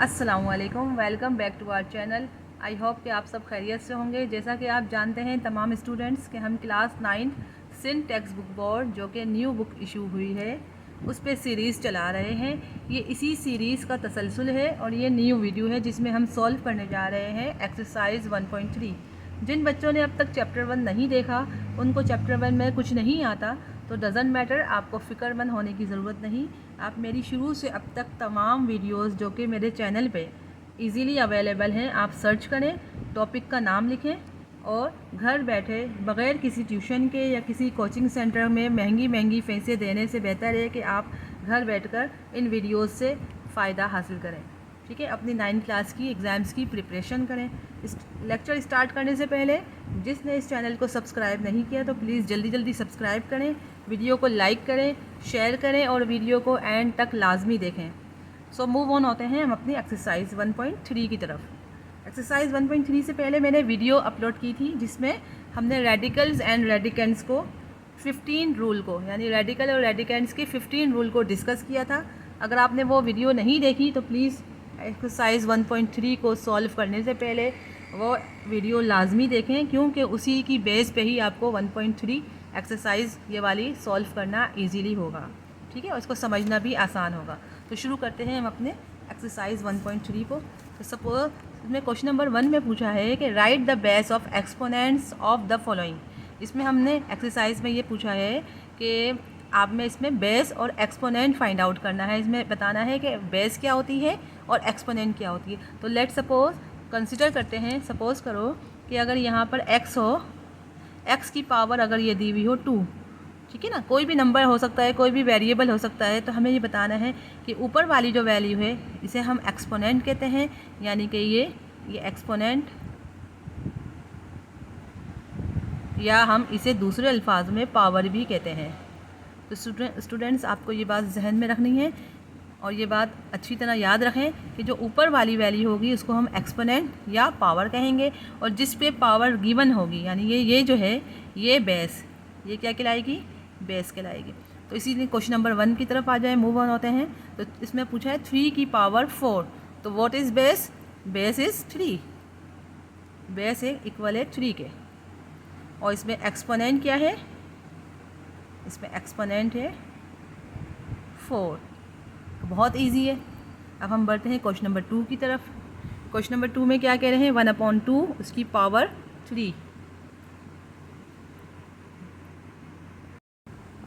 अस्सलामुअलैकुम, welcome back to our channel. I hope कि आप सब खैरियत से होंगे। जैसा कि आप जानते हैं तमाम स्टूडेंट्स कि हम class 9 Sindh text book board जो कि न्यू बुक इशू हुई है उस पर सीरीज़ चला रहे हैं। ये इसी सीरीज़ का तसलसल है और ये न्यू वीडियो है जिसमें हम सॉल्व करने जा रहे हैं एक्सरसाइज 1.3। जिन बच्चों ने अब तक चैप्टर 1 नहीं देखा, उनको चैप्टर 1 में कुछ नहीं आता तो डज़ंट मैटर, आपको फ़िक्रमंद होने की ज़रूरत नहीं। आप मेरी शुरू से अब तक तमाम वीडियोस जो कि मेरे चैनल पे इजीली अवेलेबल हैं, आप सर्च करें, टॉपिक का नाम लिखें और घर बैठे बग़ैर किसी ट्यूशन के या किसी कोचिंग सेंटर में महंगी फ़ीसें देने से बेहतर है कि आप घर बैठकर इन वीडियोस से फ़ायदा हासिल करें। ठीक है, अपनी 9th क्लास की एग्ज़ाम्स की प्रिपरेशन करें। इस लेक्चर स्टार्ट करने से पहले जिसने इस चैनल को सब्सक्राइब नहीं किया तो प्लीज़ जल्दी सब्सक्राइब करें, वीडियो को लाइक करें, शेयर करें और वीडियो को एंड तक लाजमी देखें। सो मूव ऑन होते हैं हम अपनी एक्सरसाइज 1.3 की तरफ। एक्सरसाइज 1.3 से पहले मैंने वीडियो अपलोड की थी जिसमें हमने रेडिकल्स एंड रेडिकेंड्स को 15 रूल को, यानी रेडिकल और रेडिकेंड्स के 15 रूल को डिस्कस किया था। अगर आपने वो वीडियो नहीं देखी तो प्लीज़ एक्सरसाइज 1.3 को सॉल्व करने से पहले वो वीडियो लाजमी देखें, क्योंकि उसी की बेस पे ही आपको 1.3 एक्सरसाइज ये वाली सॉल्व करना इजीली होगा। ठीक है, और इसको समझना भी आसान होगा। तो शुरू करते हैं हम अपने एक्सरसाइज 1.3 को। तो सपोज इसमें क्वेश्चन नंबर 1 में पूछा है कि right the base of exponents of the following. इसमें हमने एक्सरसाइज में ये पूछा है कि आप में इसमें बेस और एक्सपोनेंट फाइंड आउट करना है। इसमें बताना है कि बेस क्या होती है और एक्सपोनेंट क्या होती है। तो लेट सपोज कंसिडर करते हैं, सपोज़ करो कि अगर यहाँ पर x हो, x की पावर अगर ये दी हुई हो 2, ठीक है ना, कोई भी नंबर हो सकता है, कोई भी वेरिएबल हो सकता है। तो हमें ये बताना है कि ऊपर वाली जो वैल्यू है इसे हम एक्सपोनेंट कहते हैं, यानी कि ये एक्सपोनेंट, या हम इसे दूसरे अल्फाज में पावर भी कहते हैं। तो स्टूडेंट्स आपको ये बात जहन में रखनी है और ये बात अच्छी तरह याद रखें कि जो ऊपर वाली वैल्यू होगी उसको हम एक्सपोनेंट या पावर कहेंगे, और जिस पे पावर गिवन होगी यानी ये जो है ये बेस, ये क्या कहलाएगी, बेस कहलाएगी। तो इसीलिए क्वेश्चन नंबर 1 की तरफ आ जाए, मूव ऑन होते हैं। तो इसमें पूछा है 3 की पावर 4, तो what is base? Base is 3, base है इक्वल है 3 के। और इसमें एक्सपोनेंट क्या है? इसमें एक्सपोनेंट है 4। बहुत इजी है। अब हम बढ़ते हैं क्वेश्चन नंबर 2 की तरफ। क्वेश्चन नंबर 2 में क्या कह रहे हैं? 1/2 उसकी पावर 3।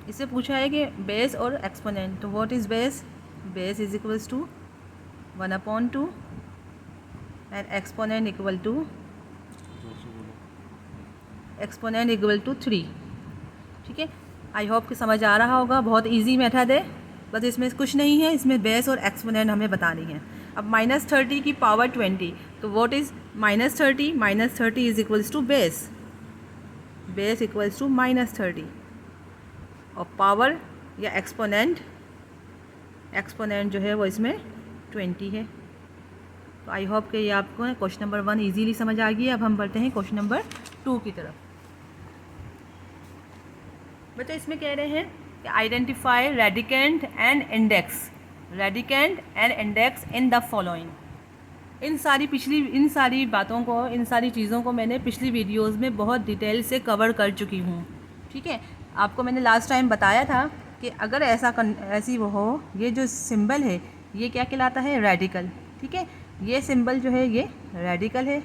इससे पूछा है कि बेस और एक्सपोनेंट, तो what is base? Base is equals to 1/2 and exponent equal to 3। ठीक है, आई होप कि समझ आ रहा होगा। बहुत इजी मेथड है, बस इसमें कुछ नहीं है, इसमें बेस और एक्सपोनेंट हमें बतानी है। अब -30 की पावर 20, तो what is -30? -30 is equals to base, base equals to -30 और पावर या एक्सपोनेंट जो है वो इसमें 20 है। तो आई होप कि ये आपको क्वेश्चन नंबर 1 इजीली समझ आ गई। अब हम बढ़ते हैं क्वेश्चन नंबर 2 की तरफ। बच्चों इसमें कह रहे हैं कि identify radicand and index, radicand and index in the following. इन सारी बातों को, इन सारी चीज़ों को मैंने पिछली वीडियोस में बहुत डिटेल से कवर कर चुकी हूँ। ठीक है, आपको मैंने लास्ट टाइम बताया था कि अगर ऐसी वो हो, ये जो सिंबल है ये क्या कहलाता है? रेडिकल। ठीक है, ये सिंबल जो है ये रेडिकल है।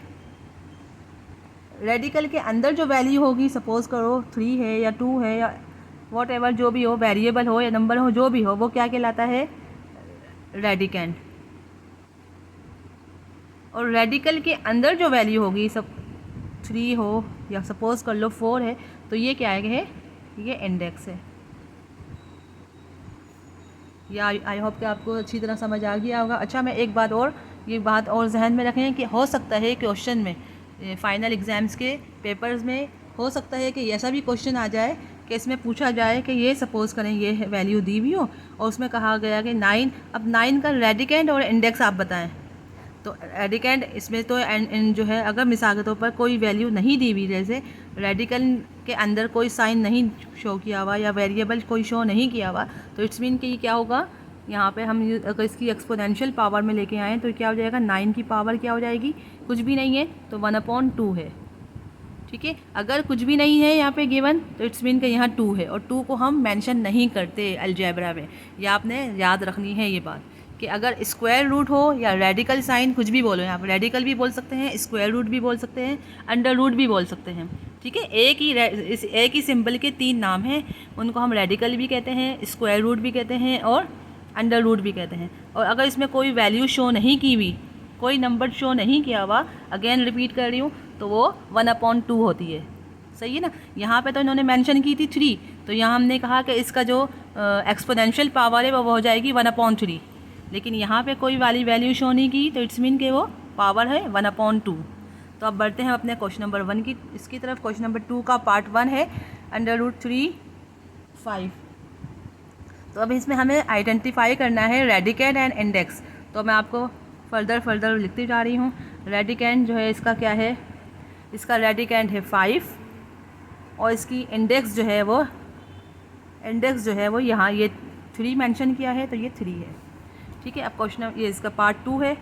रेडिकल के अंदर जो वैल्यू होगी, सपोज़ करो 3 है या 2 है या वॉट एवर जो भी हो, वेरिएबल हो या नंबर हो, जो भी हो, वो क्या कहलाता है? रेडिकेंट। और रेडिकल के अंदर जो वैल्यू होगी, सब 3 हो या सपोज़ कर लो 4 है, तो ये क्या है? ये इंडेक्स है। या आई होप कि आपको अच्छी तरह समझ आ गया होगा। अच्छा, मैं एक बात और, ये बात और जहन में रखें कि हो सकता है क्वेश्चन में, फाइनल एग्ज़ाम्स के पेपर्स में हो सकता है कि ऐसा भी क्वेश्चन आ जाए कि इसमें पूछा जाए कि ये सपोज़ करें ये वैल्यू दी हुई हो और उसमें कहा गया कि 9, अब 9 का रेडिकेंट और इंडेक्स आप बताएं। तो रेडिकेंट इसमें तो जो है, अगर मिसाल के तौर पर कोई वैल्यू नहीं दी हुई, जैसे रेडिकल के अंदर कोई साइन नहीं शो किया हुआ या वेरिएबल कोई शो नहीं किया हुआ, तो इट्स मीन कि क्या होगा? यहाँ पे हम अगर इसकी एक्सपोनेंशियल पावर में लेके आएँ तो क्या हो जाएगा, 9 की पावर क्या हो जाएगी, कुछ भी नहीं है तो 1/2 है। ठीक है, अगर कुछ भी नहीं है यहाँ पे गिवन तो इट्स मीन कि यहाँ 2 है, और 2 को हम मेंशन नहीं करते अलजेब्रा में। यह आपने याद रखनी है ये बात कि अगर स्क्वायर रूट हो या रेडिकल साइन, कुछ भी बोलो, यहाँ पे रेडिकल भी बोल सकते हैं, स्क्वायर रूट भी बोल सकते हैं, अंडर रूट भी बोल सकते हैं। ठीक है, एक ही सिंबल के 3 नाम हैं, उनको हम रेडिकल भी कहते हैं, स्क्वायर रूट भी कहते हैं और अंडर रूट भी कहते हैं। और अगर इसमें कोई वैल्यू शो नहीं की हुई, कोई नंबर शो नहीं किया हुआ, अगेन रिपीट कर रही हूँ, तो वो 1/2 होती है। सही है ना। यहाँ पे तो इन्होंने मेंशन की थी 3, तो यहाँ हमने कहा कि इसका जो एक्सपोनेंशियल पावर है वो हो जाएगी 1/3, लेकिन यहाँ पे कोई वाली वैल्यू शो नहीं की, तो इट्स मीन कि वो पावर है 1/2। तो अब बढ़ते हैं अपने क्वेश्चन नंबर 1 की इसकी तरफ। क्वेश्चन नंबर 2 का पार्ट 1 है √3 5। तो अब इसमें हमें आइडेंटिफाई करना है रेडिकेंड एंड इंडेक्स। तो मैं आपको फर्दर लिखती जा रही हूँ। रेडिकेंड जो है इसका क्या है, इसका रेडिकेंड है 5, और इसकी इंडेक्स जो है वो यहाँ ये 3 मेंशन किया है, तो ये 3 है। ठीक है, अब क्वेश्चन ये इसका पार्ट 2 है।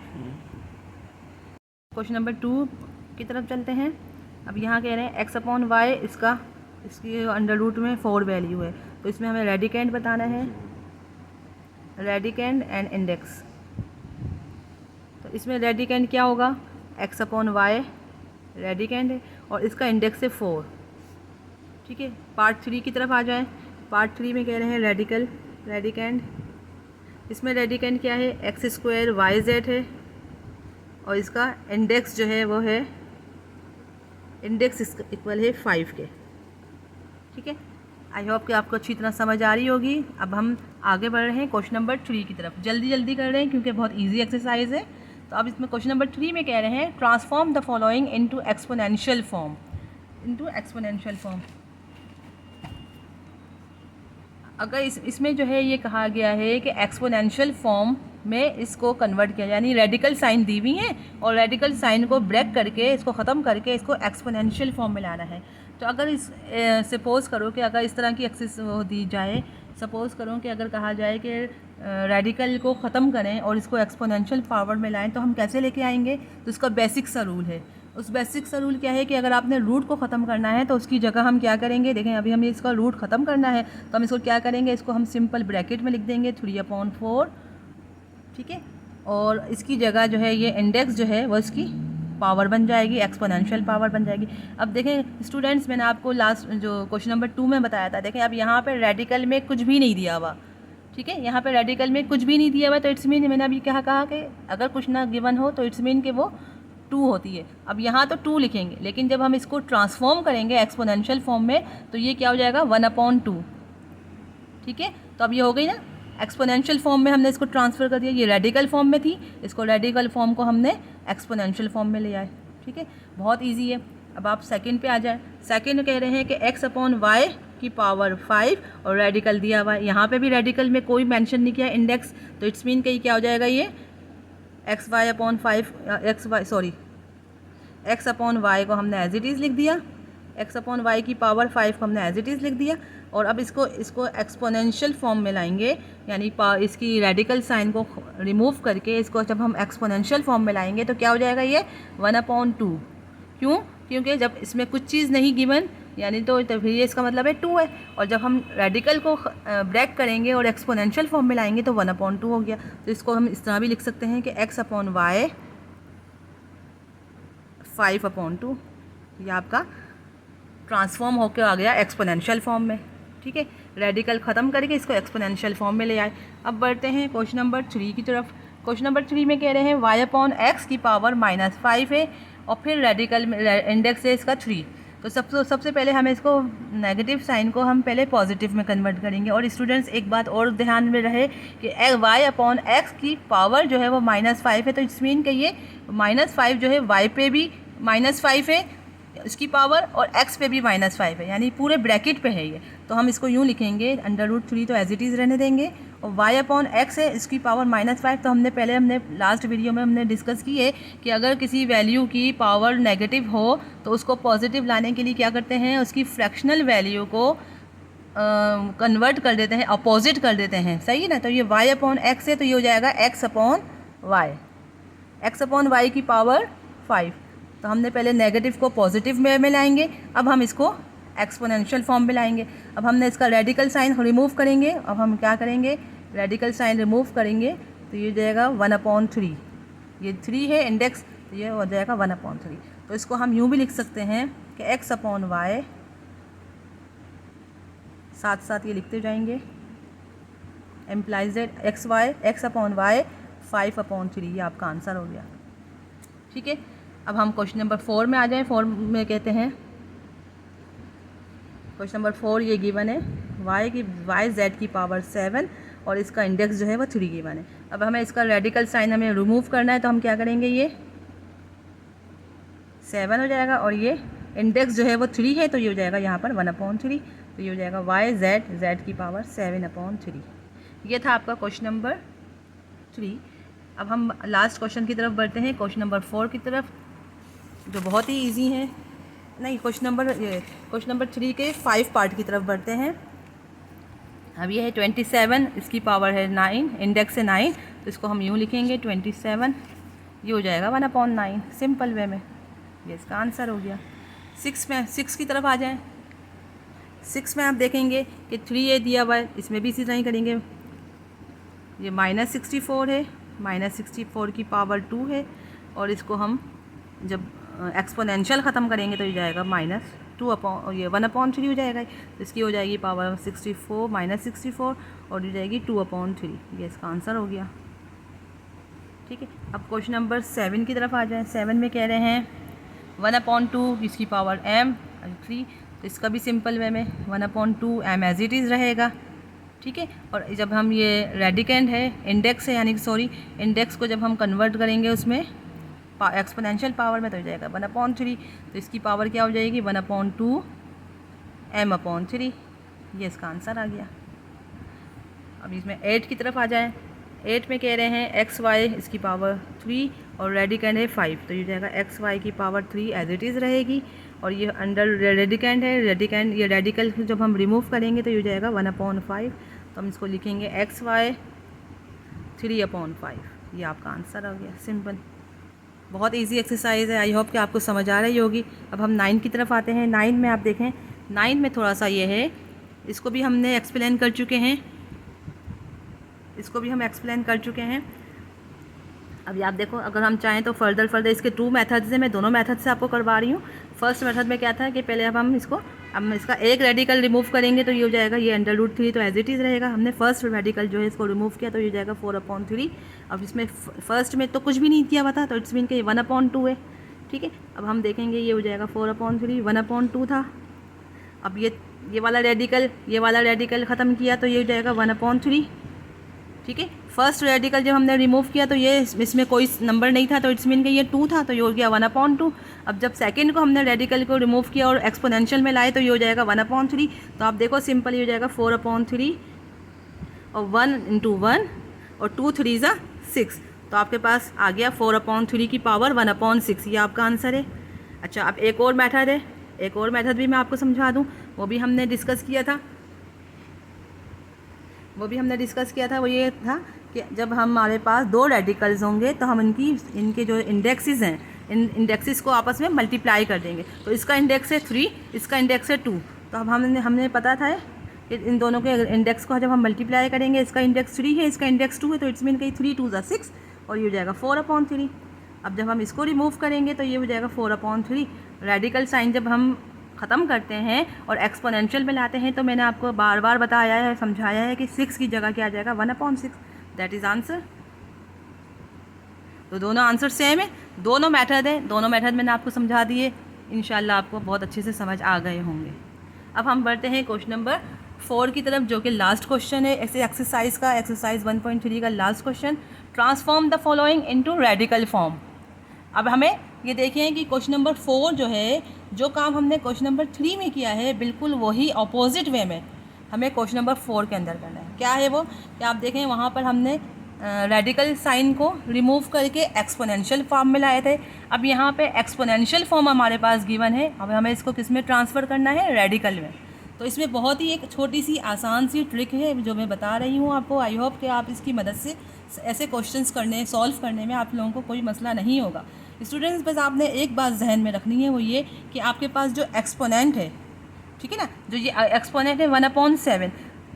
क्वेश्चन नंबर 2 की तरफ चलते हैं। अब यहाँ कह रहे हैं x/y इसकी अंडर रूट में 4 वैल्यू है, तो इसमें हमें रेडिकेंड बताना है, रेडिकेंड एंड इंडेक्स। तो इसमें रेडिकेंड क्या होगा, x/y रेडिकेंड है और इसका इंडेक्स है 4। ठीक है, पार्ट 3 की तरफ आ जाए। पार्ट 3 में कह रहे हैं रेडिकेंड। इसमें रेडिकेंड क्या है, x² yz है, और इसका इंडेक्स जो है वो है, इंडेक्स इक्वल है 5 के। ठीक है, आई होप कि आपको अच्छी तरह समझ आ रही होगी। अब हम आगे बढ़ रहे हैं क्वेश्चन नंबर 3 की तरफ। जल्दी कर रहे हैं क्योंकि बहुत ईजी एक्सरसाइज है। तो अब इसमें क्वेश्चन नंबर 3 में कह रहे हैं transform the following into exponential form. अगर इसमें जो है ये कहा गया है कि एक्सपोनेंशियल फॉर्म में इसको कन्वर्ट किया, यानी रेडिकल साइन दी हुई है और रेडिकल साइन को ब्रेक करके, इसको ख़त्म करके इसको एक्सपोनेंशियल फॉर्म में लाना है। तो अगर सपोज़ करो कि अगर इस तरह की एक्सेस दी जाए, सपोज़ करो कि अगर कहा जाए कि रेडिकल को ख़त्म करें और इसको एक्सपोनेंशियल पावर में लाएं, तो हम कैसे लेके आएंगे। तो इसका बेसिक सा रूल है। उस बेसिक सा रूल क्या है कि अगर आपने रूट को ख़त्म करना है तो उसकी जगह हम क्या करेंगे, देखें अभी हमें इसका रूट ख़त्म करना है तो हम इसको क्या करेंगे, इसको हम सिंपल ब्रैकेट में लिख देंगे 3/4। ठीक है, और इसकी जगह जो है ये इंडेक्स जो है वो इसकी पावर बन जाएगी, एक्सपोनेंशियल पावर बन जाएगी। अब देखें स्टूडेंट्स, मैंने आपको लास्ट जो क्वेश्चन नंबर 2 में बताया था, देखें अब यहाँ पे रेडिकल में कुछ भी नहीं दिया हुआ। ठीक है, यहाँ पे रेडिकल में कुछ भी नहीं दिया हुआ, तो इट्स मीन, मैंने अभी क्या कहा कि अगर कुछ ना गिवन हो तो इट्स मीन कि वो 2 होती है। अब यहाँ तो 2 लिखेंगे, लेकिन जब हम इसको ट्रांसफॉर्म करेंगे एक्सपोनेंशियल फॉर्म में तो ये क्या हो जाएगा 1/2। ठीक है, तो अब ये हो गई ना, एक्सपोनेंशियल फॉर्म में हमने इसको ट्रांसफ़र कर दिया। ये रेडिकल फॉर्म में थी, इसको रेडिकल फॉर्म को हमने एक्सपोनेंशियल फॉर्म में ले आए। ठीक है, बहुत इजी है। अब आप सेकंड पे आ जाए। सेकंड कह रहे हैं कि x/y की पावर 5 और रेडिकल दिया हुआ है। यहाँ पे भी रेडिकल में कोई मेंशन नहीं किया इंडेक्स, तो इट्स मीन कि क्या हो जाएगा, ये x/y को हमने एज इट इज़ लिख दिया, x/y की पावर 5 को हमने एज इट इज़ लिख दिया। और अब इसको एक्सपोनेंशियल फॉर्म में लाएंगे, यानी इसकी रेडिकल साइन को रिमूव करके इसको जब हम एक्सपोनेंशियल फॉर्म में लाएंगे तो क्या हो जाएगा, ये 1/2। क्यों, क्योंकि जब इसमें कुछ चीज़ नहीं गिवन, यानी तो फिर ये इसका मतलब है 2 है, और जब हम रेडिकल को ब्रेक करेंगे और एक्सपोनेंशियल फॉर्म में लाएंगे तो 1/2 हो गया। तो इसको हम इस तरह भी लिख सकते हैं कि x/y 5/2, ये आपका ट्रांसफॉर्म होकर आ गया एक्सपोनेंशियल फॉर्म में। ठीक है, रेडिकल ख़त्म करके इसको एक्सपोनेंशियल फॉर्म में ले आए। अब बढ़ते हैं क्वेश्चन नंबर 3 की तरफ। क्वेश्चन नंबर 3 में कह रहे हैं y/x की पावर -5 है, और फिर रेडिकल इंडेक्स है इसका 3। तो सबसे पहले हमें इसको नेगेटिव साइन को हम पहले पॉजिटिव में कन्वर्ट करेंगे। और स्टूडेंट्स एक बात और ध्यान में रहे कि y/x की पावर जो है वो -5 है, तो इट्स मीन कि ये -5 जो है y पे भी -5 है इसकी पावर, और x पे भी -5 है, यानी पूरे ब्रैकेट पे है ये। तो हम इसको यूँ लिखेंगे, √3 तो एज इट इज़ रहने देंगे, और y/x है इसकी पावर -5। तो हमने लास्ट वीडियो में हमने डिस्कस की है कि अगर किसी वैल्यू की पावर नेगेटिव हो तो उसको पॉजिटिव लाने के लिए क्या करते हैं, उसकी फ्रैक्शनल वैल्यू को कन्वर्ट कर देते हैं, अपोजिट कर देते हैं, सही है ना। तो ये y अपॉन एक्स है तो ये हो जाएगा x upon Y, x upon Y की पावर 5। तो हमने पहले नेगेटिव को पॉजिटिव में लाएंगे, अब हम इसको एक्सपोनेंशियल फॉर्म में लाएंगे। अब हमने इसका रेडिकल साइन रिमूव करेंगे। अब हम क्या करेंगे, रेडिकल साइन रिमूव करेंगे तो ये हो जाएगा 1/3। ये 3 है इंडेक्स, तो ये हो जाएगा 1/3। तो इसको हम यूँ भी लिख सकते हैं कि x अपॉन वाई, साथ साथ ये लिखते जाएंगे, implies that x upon Y 5/3। ये आपका आंसर हो गया, ठीक है। अब हम क्वेश्चन नंबर 4 में आ जाएं। 4 में कहते हैं, क्वेश्चन नंबर 4 ये गिवन है y z की पावर 7 और इसका इंडेक्स जो है वो 3 गिवन है। अब हमें इसका रेडिकल साइन हमें रिमूव करना है, तो हम क्या करेंगे, ये 7 हो जाएगा और ये इंडेक्स जो है वो 3 है, तो ये हो जाएगा यहाँ पर 1/3। तो ये हो जाएगा z की पावर 7/3। ये था आपका क्वेश्चन नंबर 3। अब हम लास्ट क्वेश्चन की तरफ बढ़ते हैं, क्वेश्चन नंबर 4 की तरफ, जो बहुत ही इजी है। नहीं, क्वेश्चन नंबर 3 के 5 पार्ट की तरफ बढ़ते हैं। अब ये है 27, इसकी पावर है 9, इंडेक्स है 9, तो इसको हम यूँ लिखेंगे 27, ये हो जाएगा 1/9 सिंपल वे में। ये इसका आंसर हो गया। 6 की तरफ आ जाएं। 6 में आप देखेंगे कि 3a दिया हुआ है, इसमें भी इसी तरह ही करेंगे। ये -64 है, -64 की पावर 2 है और इसको हम जब एक्सपोनेंशियल ख़त्म करेंगे तो ये जाएगा ये 1/3 हो जाएगा। तो इसकी हो जाएगी पावर 64 -64 और ये जाएगी 2/3। ये इसका आंसर हो गया, ठीक है। अब क्वेश्चन नंबर 7 की तरफ आ जाएं। 7 में कह रहे हैं 1/2 इसकी पावर m3, तो इसका भी सिंपल वे में 1/2 m एज इट इज़ रहेगा, ठीक है। और जब हम ये रेडिकेंड है, इंडेक्स है, यानी कि सॉरी इंडेक्स को जब हम कन्वर्ट करेंगे उसमें एक्सपोनेंशियल पावर में, तो हो जाएगा 1/3। तो इसकी पावर क्या हो जाएगी, 1/2 m/3। ये इसका आंसर आ गया। अब इसमें 8 की तरफ आ जाएं। 8 में कह रहे हैं xy इसकी पावर 3 और रेडिकेंड है 5, तो ये हो जाएगा xy की पावर 3 एज इट इज़ रहेगी। और ये अंडर रेडिकेंड है, ये रेडिकल जब हम रिमूव करेंगे तो ये हो जाएगा 1/5। तो हम इसको लिखेंगे xy 3/5। ये आपका आंसर हो गया, सिंपल। बहुत इजी एक्सरसाइज है, आई होप कि आपको समझ आ रही होगी। अब हम 9 की तरफ आते हैं। 9 में आप देखें, 9 में थोड़ा सा ये है, इसको भी हमने एक्सप्लेन कर चुके हैं, अभी आप देखो, अगर हम चाहें तो फर्दर इसके 2 मेथड्स हैं, मैं दोनों मेथड से आपको करवा रही हूँ। फर्स्ट मेथड में क्या था कि पहले अब हम इसका एक रेडिकल रिमूव करेंगे तो ये हो जाएगा ये √3, तो एज इट इज़ रहेगा। हमने फर्स्ट रेडिकल जो है इसको रिमूव किया तो ये हो जाएगा 4/3। अब इसमें फर्स्ट में तो कुछ भी नहीं किया हुआ था, तो इट्स मीन कि 1/2 है, ठीक है। अब हम देखेंगे ये हो जाएगा 4/3, 1/2 था। अब ये वाला रेडिकल ख़त्म किया तो ये हो जाएगा 1/3, ठीक है। फर्स्ट रेडिकल जब हमने रिमूव किया तो ये इसमें कोई नंबर नहीं था, तो इट्स मीन कि ये 2 था, तो ये हो गया 1/2। अब जब सेकंड को हमने रेडिकल को रिमूव किया और एक्सपोनेंशियल में लाए तो ये हो जाएगा 1/3। तो आप देखो सिंपल ये हो जाएगा 4/3 और 1 × 1 और 2 3 = 6, तो आपके पास आ गया 4/3 की पावर 1/6। ये आपका आंसर है। अच्छा, अब एक और मेथड भी मैं आपको समझा दूँ, वो भी हमने डिस्कस किया था। वो ये था कि जब हमारे पास 2 रेडिकल्स होंगे तो हम इनके जो इंडेक्सेस हैं, इन इंडेक्सेस को आपस में मल्टीप्लाई कर देंगे। तो इसका इंडेक्स है 3, इसका इंडेक्स है 2। तो अब हमने पता था कि इन दोनों के इंडेक्स को जब हम मल्टीप्लाई करेंगे, इसका इंडेक्स 3 है, इसका इंडेक्स 2 है, तो इट्स मीन कि 3 × 2 = 6 और ये हो जाएगा 4/3। अब जब हम इसको रिमूव करेंगे तो ये हो जाएगा 4/3। रेडिकल साइन जब हम ख़त्म करते हैं और एक्सपोनेंशियल में लाते हैं तो मैंने आपको बार बार बताया है, समझाया है कि 6 की जगह क्या आ जाएगा, 1/6। That is answer. तो दोनों आंसर सेम है, दोनों मेथड है, दोनों मेथड मैंने आपको समझा दिए। इंशाल्लाह आपको बहुत अच्छे से समझ आ गए होंगे। अब हम बढ़ते हैं क्वेश्चन नंबर 4 की तरफ, जो कि लास्ट क्वेश्चन है ऐसे एक्सरसाइज 1.3 का last question. Transform the following into radical form. अब हमें ये देखें कि क्वेश्चन नंबर 4 जो है, जो काम हमने क्वेश्चन नंबर 3 में किया है, बिल्कुल वही ऑपोजिट वे में हमें क्वेश्चन नंबर 4 के अंदर करना है। क्या है वो, कि आप देखें वहाँ पर हमने रेडिकल साइन को रिमूव करके एक्सपोनेंशियल फॉर्म में लाए थे। अब यहाँ पे एक्सपोनेंशियल फॉर्म हमारे पास गिवन है, अब हमें इसको किस में ट्रांसफ़र करना है, रेडिकल में। तो इसमें बहुत ही एक छोटी सी आसान सी ट्रिक है जो मैं बता रही हूँ आपको। आई होप कि आप इसकी मदद से ऐसे क्वेश्चंस सॉल्व करने में आप लोगों को कोई मसला नहीं होगा। स्टूडेंट्स, बस आपने एक बात जहन में रखनी है, वो ये कि आपके पास जो एक्सपोनेंट है, ठीक है ना, जो ये एक्सपोनेंट है 1/7,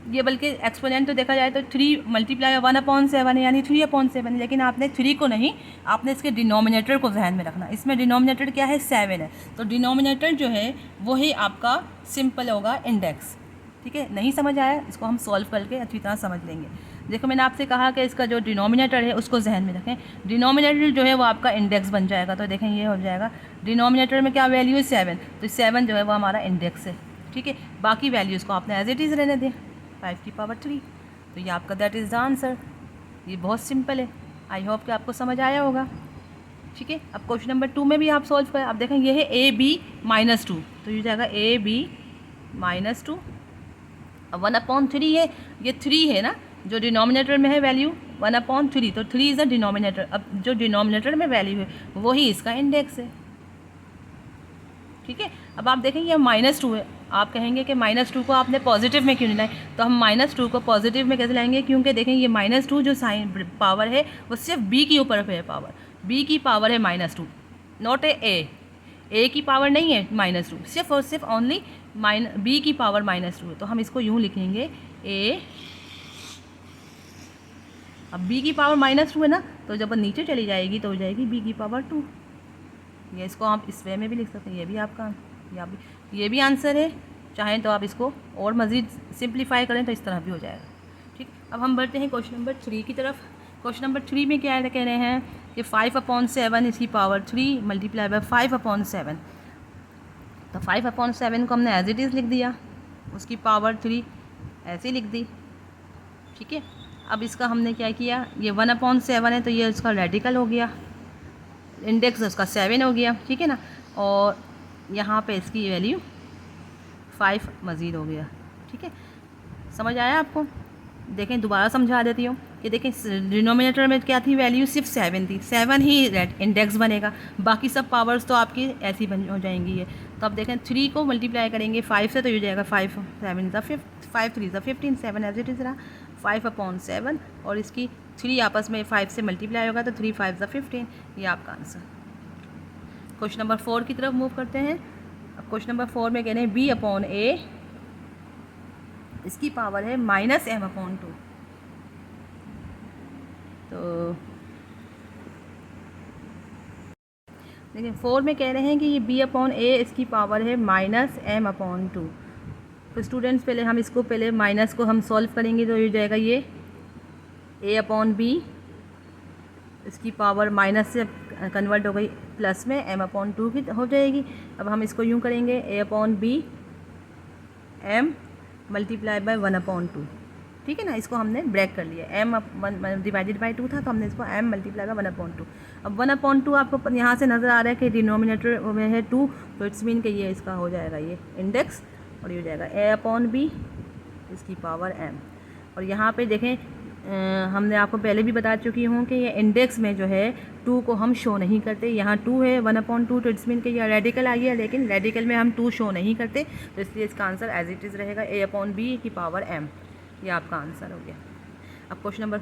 ये बल्कि एक्सपोनेंट तो देखा जाए तो 3 मल्टीप्लाई 1/7 है, यानी 3/7, लेकिन आपने 3 को नहीं, आपने इसके डिनोमिनेटर को जहन में रखना। इसमें डिनोमिनेटर क्या है, 7 है, तो डिनोमिनेटर जो है वही आपका सिंपल होगा इंडेक्स। ठीक है, नहीं समझ आया, इसको हम सॉल्व करके अच्छी तरह समझ लेंगे। देखो, मैंने आपसे कहा कि इसका जो डिनोमिनेटर है उसको जहन में रखें। डिनोमिनेटर जो है वो आपका इंडेक्स बन जाएगा, तो देखें ये हो जाएगा, डिनोमिनेटर में क्या वैल्यू है 7, तो 7 जो है वो हमारा इंडेक्स है। ठीक है, बाकी वैल्यूज़ को आपने एज इट इज़ रहने दें, 5⁻3, तो ये आपका दैट इज़ द आंसर। ये बहुत सिंपल है, आई होप कि आपको समझ आया होगा। ठीक है, अब क्वेश्चन नंबर 2 में भी आप सॉल्व करें। अब देखें ये है AB-2, तो ये जाएगा AB-2, अब 1/3 है, ये 3 है ना, जो डिनोमिनेटर में है वैल्यू 1/3, तो 3 इज़ अ डिनोमिनेटर। अब जो डिनोमिनेटर में वैल्यू है वही इसका इंडेक्स है। ठीक है, अब आप देखेंगे ये -2 है, आप कहेंगे कि -2 को आपने पॉजिटिव में क्यों नहीं लाए, तो हम -2 को पॉजिटिव में कैसे लाएंगे, क्योंकि देखें ये -2 जो साइन पावर है वो सिर्फ b की ऊपर है पावर, b की पावर है -2, नॉट ए की पावर नहीं है -2, सिर्फ और सिर्फ ओनली b की पावर -2 है। तो हम इसको यूँ लिखेंगे a, अब b की पावर -2 है ना, तो जब नीचे चली जाएगी तो हो जाएगी b की पावर 2। ये इसको आप इस वे में भी लिख सकते हैं, ये भी आपका ये भी आंसर है। चाहें तो आप इसको और मज़ीद सिंप्लीफाई करें तो इस तरह भी हो जाएगा। ठीक, अब हम बढ़ते हैं क्वेश्चन नंबर 3 की तरफ। क्वेश्चन नंबर 3 में क्या कह रहे हैं कि 5/7 इसकी पावर 3 मल्टीप्लाई बाय 5/7, तो 5/7 को हमने एज इट इज़ लिख दिया, उसकी पावर 3 ऐसे ही लिख दी। ठीक है, अब इसका हमने क्या किया, ये 1/7 है तो ये इसका रेडिकल हो गया, इंडेक्स उसका 7 हो गया। ठीक है ना, और यहाँ पे इसकी वैल्यू 5 मज़ीद हो गया। ठीक है, समझ आया आपको? देखें, दोबारा समझा देती हूँ कि देखें डिनोमिनेटर में क्या थी वैल्यू, सिर्फ 7 थी, 7 ही इंडेक्स बनेगा, बाकी सब पावर्स तो आपकी ऐसी बन हो जाएंगी। ये तो अब देखें 3 को मल्टीप्लाई करेंगे 5 से, तो ये हो जाएगा 5 7 5 3 15, 7 एज इट इज़ रहा 5/7, और इसकी 3 आपस में 5 से मल्टीप्लाई होगा तो 3 5 15, ये आपका आंसर। क्वेश्चन नंबर 4 की तरफ मूव करते हैं। अब क्वेश्चन नंबर 4 में कह रहे हैं B/A, इसकी पावर है -m/2, तो देखिए 4 में कह रहे हैं कि ये B/A इसकी पावर है -m/2। तो स्टूडेंट्स पहले हम इसको माइनस को हम सॉल्व करेंगे, तो ये जाएगा ये A/B, इसकी पावर माइनस से कन्वर्ट हो गई प्लस में m/2 की हो जाएगी। अब हम इसको यूँ करेंगे A/B m मल्टीप्लाई बाय 1/2। ठीक है ना, इसको हमने ब्रेक कर लिया, m डिवाइडेड बाई 2 था तो हमने इसको m मल्टीप्लाई बाय 1/2। अब 1/2 आपको यहाँ से नज़र आ रहा है कि डिनोमिनेटर में है 2, तो इट्स मीन कि ये इसका हो जाएगा ये इंडेक्स, और ये हो जाएगा A/B इसकी पावर m। और यहाँ पे देखें हमने आपको पहले भी बता चुकी हूँ कि ये इंडेक्स में जो है 2 को हम शो नहीं करते, यहाँ 2 है 1/2, तो इट्स मीन कि यह रेडिकल आई है, लेकिन रेडिकल में हम 2 शो नहीं करते, तो इसलिए इसका आंसर एज इट इज़ रहेगा A/B की पावर m, ये आपका आंसर हो गया। अब क्वेश्चन नंबर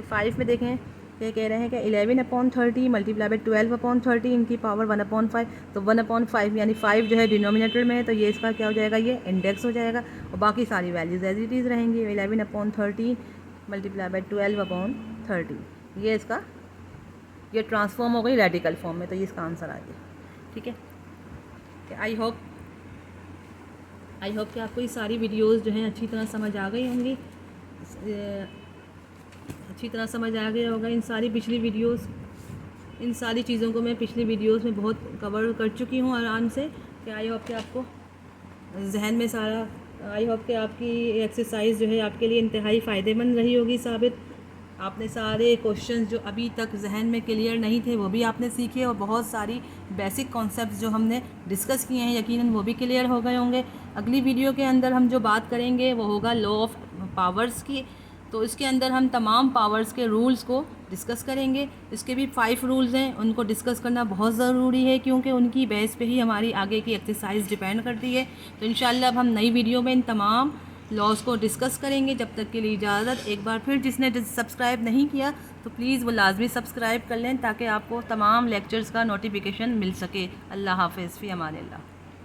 5 में देखें, ये कह रहे हैं कि 11/30 मल्टीप्लाई बाई 12/30 इनकी पावर 1/5, तो 1/5 यानी 5 जो है डिनोमिनेटर में है, तो ये इसका क्या हो जाएगा, ये इंडेक्स हो जाएगा, और बाकी सारी वैल्यूज़ एज इट इज़ रहेंगी। 11/30 मल्टीप्लाई बाई 12/30, ये इसका ये ट्रांसफॉर्म हो गई रेडिकल फॉर्म में, तो ये इसका आंसर आ गया। ठीक है, आई होप कि आपको ये सारी वीडियोस जो हैं अच्छी तरह समझ आ गई होंगी, अच्छी तरह समझ आ गया होगा। इन सारी पिछली वीडियोस, इन सारी चीज़ों को मैं पिछली वीडियोस में बहुत कवर कर चुकी हूँ आराम से, कि आई होप कि आपको जहन में सारा, आई होप कि आपकी एक्सरसाइज जो है आपके लिए इंतहाई फ़ायदेमंद रही होगी साबित। आपने सारे क्वेश्चंस जो अभी तक जहन में क्लियर नहीं थे वो भी आपने सीखे, और बहुत सारी बेसिक कॉन्सेप्ट्स जो हमने डिस्कस किए हैं यकीनन वो भी क्लियर हो गए होंगे। अगली वीडियो के अंदर हम जो बात करेंगे वो होगा लॉ ऑफ पावर्स की, तो इसके अंदर हम तमाम पावर्स के रूल्स को डिस्कस करेंगे। इसके भी 5 रूल्स हैं, उनको डिस्कस करना बहुत ज़रूरी है क्योंकि उनकी बेस पे ही हमारी आगे की एक्सरसाइज डिपेंड करती है। तो इंशाल्लाह अब हम नई वीडियो में इन तमाम लॉज को डिस्कस करेंगे। जब तक के लिए इजाज़त। एक बार फिर जिसने सब्सक्राइब नहीं किया तो प्लीज़ वो लाजमी सब्सक्राइब कर लें ताकि आपको तमाम लेक्चर्स का नोटिफिकेशन मिल सके। अल्लाह हाफ़िज़ फ़ी अमानिल्लाह।